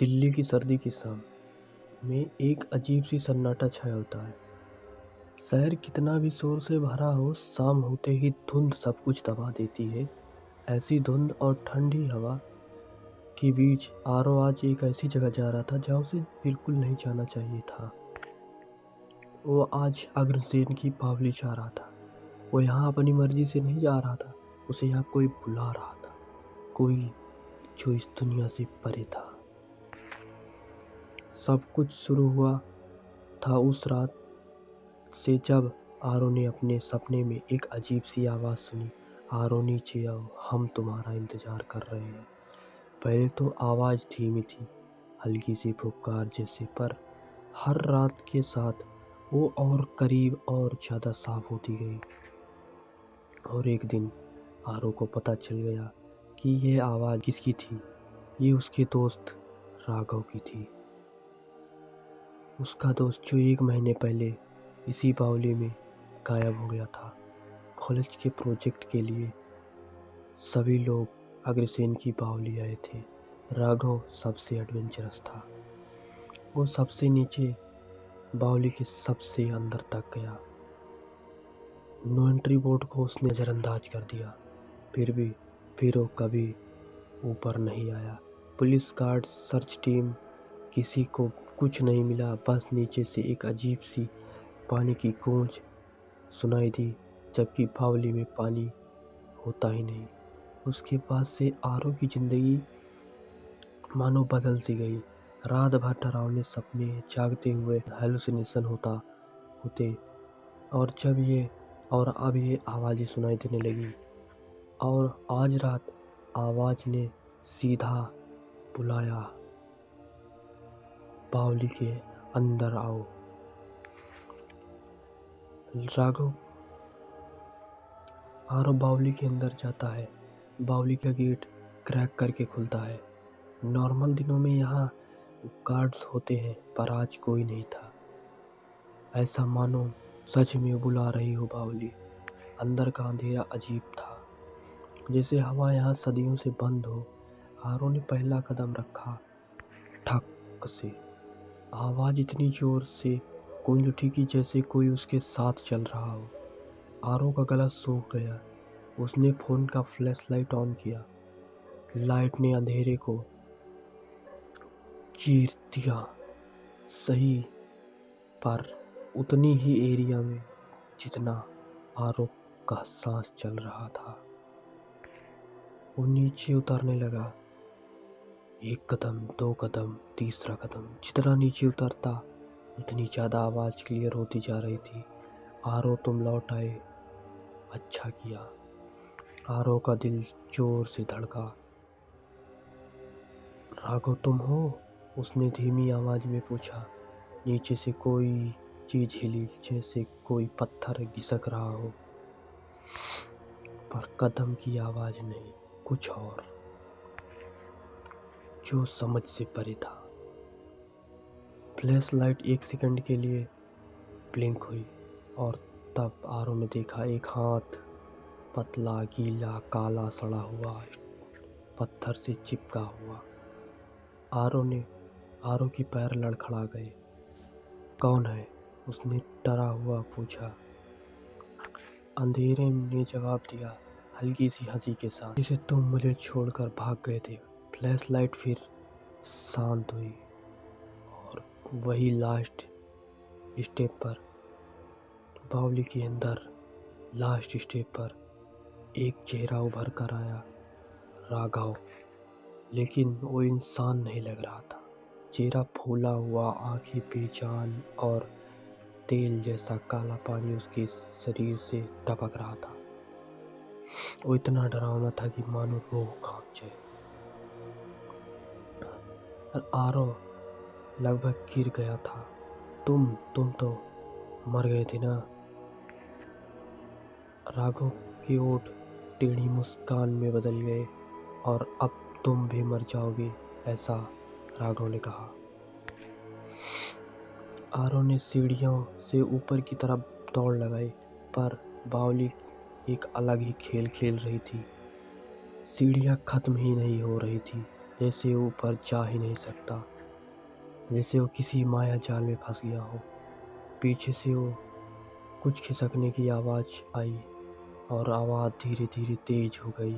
दिल्ली की सर्दी की शाम में एक अजीब सी सन्नाटा छाया होता है। शहर कितना भी शोर से भरा हो, शाम होते ही धुंध सब कुछ दबा देती है। ऐसी धुंध और ठंडी हवा के बीच आरव आज एक ऐसी जगह जा रहा था जहाँ उसे बिल्कुल नहीं जाना चाहिए था। वो आज अग्रसेन की बावली जा रहा था। वो यहाँ अपनी मर्जी से नहीं जा रहा था, उसे यहाँ कोई बुला रहा था, कोई जो इस दुनिया से परे था। सब कुछ शुरू हुआ था उस रात से जब आरव ने अपने सपने में एक अजीब सी आवाज़ सुनी, आरव नीचे आओ, हम तुम्हारा इंतज़ार कर रहे हैं। पहले तो आवाज़ धीमी थी, हल्की सी पुकार जैसे, पर हर रात के साथ वो और करीब और ज़्यादा साफ होती गई। और एक दिन आरव को पता चल गया कि यह आवाज़ किसकी थी। ये उसके दोस्त राघव की थी। उसका दोस्त जो 1 महीने पहले इसी बावली में गायब हो गया था। कॉलेज के प्रोजेक्ट के लिए सभी लोग अग्रसेन की बावली आए थे। राघव सबसे एडवेंचरस था। वो सबसे नीचे बावली के सबसे अंदर तक गया। नो एंट्री बोर्ड को उसने नज़रअंदाज कर दिया। फिर वो कभी ऊपर नहीं आया। पुलिस गार्ड, सर्च टीम, किसी को कुछ नहीं मिला। बस नीचे से एक अजीब सी पानी की गूंज सुनाई दी, जबकि बावली में पानी होता ही नहीं। उसके बाद से आरव की जिंदगी मानो बदल सी गई। रात भर डरावने सपने, जागते हुए हेलुसिनेशन होते, और अब ये आवाज़ें सुनाई देने लगी। और आज रात आवाज़ ने सीधा बुलाया, बावली के अंदर आओ। आरव बावली के अंदर जाता है। बावली का गेट क्रैक करके खुलता है। नॉर्मल दिनों में यहाँ गार्ड्स होते हैं, पर आज कोई नहीं था। ऐसा मानो सच में बुला रही हो बावली। अंदर का अंधेरा अजीब था, जैसे हवा यहाँ सदियों से बंद हो। आरव ने पहला कदम रखा, ठक से आवाज़ इतनी जोर से गूंज उठी कि जैसे कोई उसके साथ चल रहा हो। आरव का गला सूख गया। उसने फ़ोन का फ्लैश लाइट ऑन किया। लाइट ने अंधेरे को चीर दिया, सही, पर उतनी ही एरिया में जितना आरव का सांस चल रहा था। वो नीचे उतरने लगा। 1 कदम, 2 कदम, तीसरा कदम। जितना नीचे उतरता उतनी ज़्यादा आवाज़ क्लियर होती जा रही थी। आरव, तुम लौट आए, अच्छा किया। आरव का दिल जोर से धड़का। राघव तुम हो? उसने धीमी आवाज़ में पूछा। नीचे से कोई चीज़ हिली, जैसे कोई पत्थर घिसक रहा हो, पर कदम की आवाज़ नहीं, कुछ और जो समझ से परे था। फ्लैश लाइट 1 सेकंड के लिए ब्लिंक हुई, और तब आरव ने देखा एक हाथ, पतला, गीला, काला, सड़ा हुआ, पत्थर से चिपका हुआ। आरव के पैर लड़खड़ा गए। कौन है? उसने डरा हुआ पूछा। अंधेरे ने जवाब दिया, हल्की सी हंसी के साथ, जिसे तुम मुझे छोड़कर भाग गए थे। फ्लैश लाइट फिर शांत हुई, और वही लास्ट स्टेप पर, बावली के अंदर लास्ट स्टेप पर एक चेहरा उभर कर आया, राघव। लेकिन वो इंसान नहीं लग रहा था। चेहरा फूला हुआ, आंखें बेजान, और तेल जैसा काला पानी उसके शरीर से टपक रहा था। वो इतना डरावना था कि मानो रूह कांप जाए। और आरव लगभग गिर गया था। तुम तो मर गए थे ना? राघव के ओठ टेढ़ी मुस्कान में बदल गए। और अब तुम भी मर जाओगे, ऐसा राघव ने कहा। आरव ने सीढ़ियों से ऊपर की तरफ दौड़ लगाई, पर बावली एक अलग ही खेल खेल रही थी। सीढ़ियाँ खत्म ही नहीं हो रही थी, जैसे वो ऊपर जा ही नहीं सकता, जैसे वो किसी माया जाल में फंस गया हो। पीछे से वो कुछ खिसकने की आवाज़ आई और आवाज़ धीरे धीरे तेज हो गई।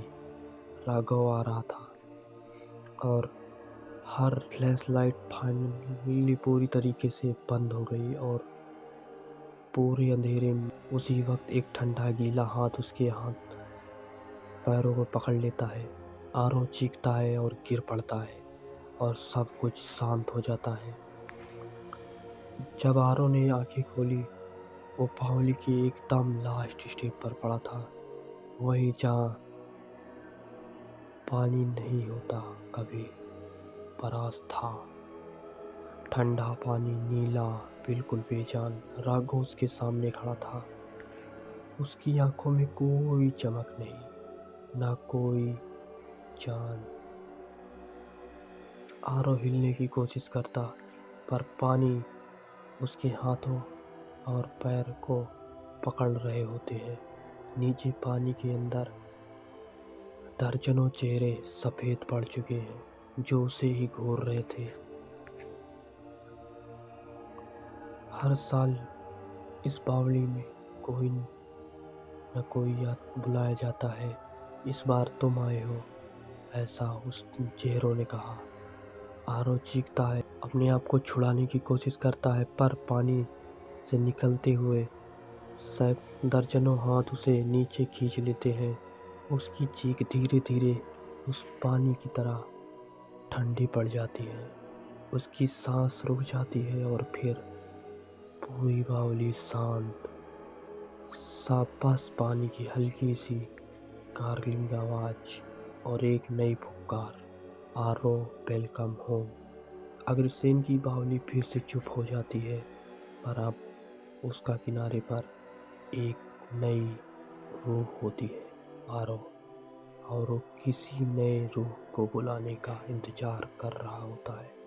राघव आ रहा था और हर फ्लैश लाइट फाइनली पूरी तरीके से बंद हो गई और पूरे अंधेरे में उसी वक्त एक ठंडा गीला हाथ उसके हाथ पैरों को पकड़ लेता है। आरव चीखता है और गिर पड़ता है और सब कुछ शांत हो जाता है। जब आरव ने आंखें खोली, वो बाहुली के एकदम लास्ट स्टेप पर पड़ा था, वही जहाँ पानी नहीं होता कभी, पर आज था। ठंडा पानी, नीला, बिल्कुल बेजान। राघव उसके सामने खड़ा था। उसकी आंखों में कोई चमक नहीं, ना कोई जान। आरव हिलने की कोशिश करता, पर पानी उसके हाथों और पैर को पकड़ रहे होते हैं। नीचे पानी के अंदर दर्जनों चेहरे सफेद पड़ चुके हैं, जो उसे ही घूर रहे थे। हर साल इस बावली में कोई न कोई याद बुलाया जाता है। इस बार तुम आए हो, ऐसा उस चेहरों ने कहा। आरव चीखता है, अपने आप को छुड़ाने की कोशिश करता है, पर पानी से निकलते हुए दर्जनों हाथ उसे नीचे खींच लेते हैं। उसकी चीख धीरे धीरे उस पानी की तरह ठंडी पड़ जाती है। उसकी सांस रुक जाती है और फिर पूरी बावली शांत सा, बस पानी की हल्की सी गार्गलिंग आवाज और एक नई पुकार, आरो वेलकम होम। अग्रसेन की बावली फिर से चुप हो जाती है, पर अब उसका किनारे पर एक नई रूह होती है, आरो, और वो किसी नए रूह को बुलाने का इंतजार कर रहा होता है।